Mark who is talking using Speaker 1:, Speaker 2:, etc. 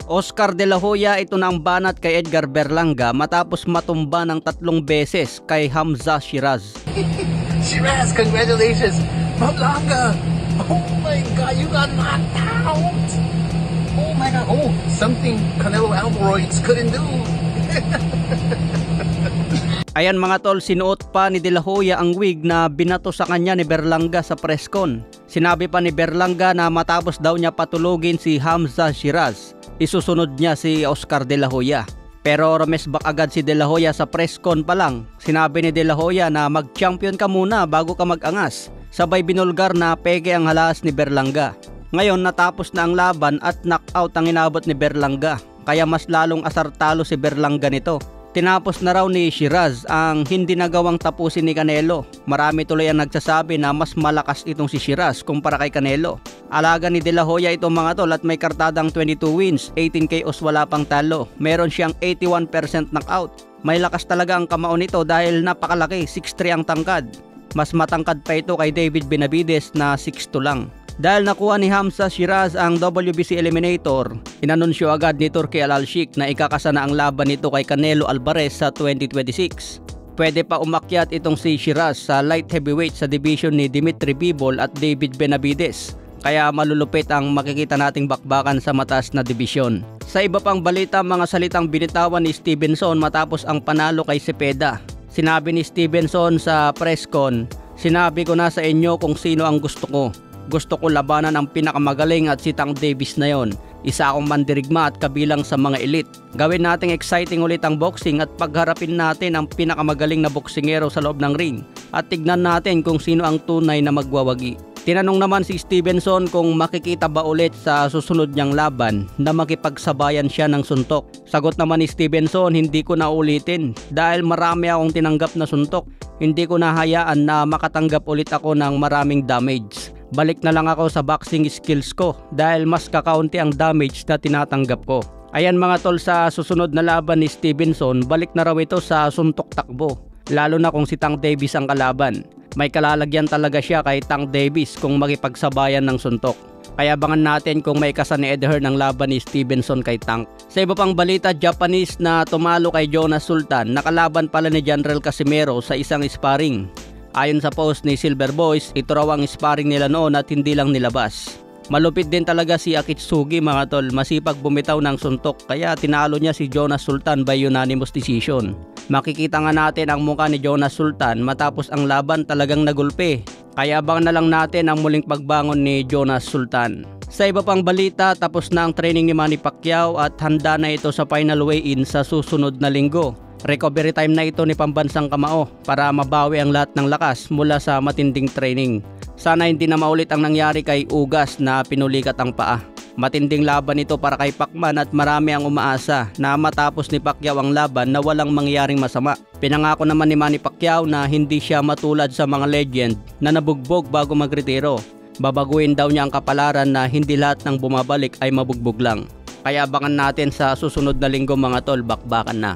Speaker 1: Oscar De La Hoya, ito na ang banat kay Edgar Berlanga matapos matumba ng 3 beses kay Hamza Shiraz.
Speaker 2: Shiraz, congratulations! Berlanga! Oh my God, you got knocked out! Oh my God, oh, something Canelo Alvarez couldn't do!
Speaker 1: Ayan mga tol, sinuot pa ni De La Hoya ang wig na binato sa kanya ni Berlanga sa presscon. Sinabi pa ni Berlanga na matapos daw niya patulugin si Hamza Shiraz, isusunod niya si Oscar De La Hoya. Pero rumesbak agad si De La Hoya sa presscon pa lang. Sinabi ni De La Hoya na mag-champion ka muna bago ka mag-angas. Sabay binulgar na peke ang halas ni Berlanga. Ngayon natapos na ang laban at knockout ang inabot ni Berlanga. Kaya mas lalong asar talo si Berlanga nito. Tinapos na raw ni Shiraz ang hindi nagawang tapusin ni Canelo. Marami tuloy ang nagsasabi na mas malakas itong si Shiraz kumpara kay Canelo. Alaga ni De La Hoya itong mga tol at may kartadang 22 wins, 18 KOs, wala pang talo. Meron siyang 81% knockout. May lakas talaga ang kamao nito dahil napakalaki, 6'3" ang tangkad. Mas matangkad pa ito kay David Benavides na 6'2" lang. Dahil nakuha ni Hamza Shiraz ang WBC Eliminator, inanunsyo agad ni Turki Al-Sheikh na ikakasa na ang laban nito kay Canelo Alvarez sa 2026. Pwede pa umakyat itong si Shiraz sa light heavyweight sa division ni Dimitri Bivol at David Benavides. Kaya malulupit ang makikita nating bakbakan sa mataas na dibisyon. Sa iba pang balita, mga salitang binitawan ni Stevenson matapos ang panalo kay Cepeda. Sinabi ni Stevenson sa presscon, "Sinabi ko na sa inyo kung sino ang gusto ko. Gusto ko labanan ang pinakamagaling at si Tank Davis na yon. Isa akong mandirigma at kabilang sa mga elite. Gawin nating exciting ulit ang boxing at pagharapin natin ang pinakamagaling na boksingero sa loob ng ring. At tignan natin kung sino ang tunay na magwawagi." Tinanong naman si Stevenson kung makikita ba ulit sa susunod niyang laban na makipagsabayan siya ng suntok. Sagot naman ni Stevenson, "Hindi ko na ulitin dahil marami akong tinanggap na suntok. Hindi ko nahayaan na makatanggap ulit ako ng maraming damage. Balik na lang ako sa boxing skills ko dahil mas kakaunti ang damage na tinatanggap ko." Ayan mga tol, sa susunod na laban ni Stevenson, balik na raw ito sa suntok takbo. Lalo na kung si Tank Davis ang kalaban. May kalalagyan talaga siya kay Tank Davis kung makipagsabayan ng suntok. Kaya abangan natin kung may kasa ni Ed Hearn ng laban ni Stevenson kay Tank. Sa iba pang balita, Japanese na tumalo kay Jonas Sultan, nakalaban pala ni General Casimero sa isang sparring. Ayon sa post ni Silver Boys, ito raw ang sparring nila noon at hindi lang nilabas. Malupit din talaga si Akitsugi mga tol, masipag bumitaw ng suntok kaya tinalo niya si Jonas Sultan by unanimous decision. Makikita nga natin ang mukha ni Jonas Sultan matapos ang laban, talagang nagulpe. Kaya abangan na lang natin ang muling pagbangon ni Jonas Sultan. Sa iba pang balita, tapos na ang training ni Manny Pacquiao at handa na ito sa final weigh-in sa susunod na linggo. Recovery time na ito ni pambansang kamao para mabawi ang lahat ng lakas mula sa matinding training. Sana hindi na maulit ang nangyari kay Ugas na pinulikat ang paa. Matinding laban ito para kay Pacman at marami ang umaasa na matapos ni Pacquiao ang laban na walang mangyaring masama. Pinangako naman ni Manny Pacquiao na hindi siya matulad sa mga legend na nabugbog bago magretiro. Babaguhin daw niya ang kapalaran na hindi lahat ng bumabalik ay mabugbog lang. Kaya abangan natin sa susunod na linggo mga tol, bakbakan na.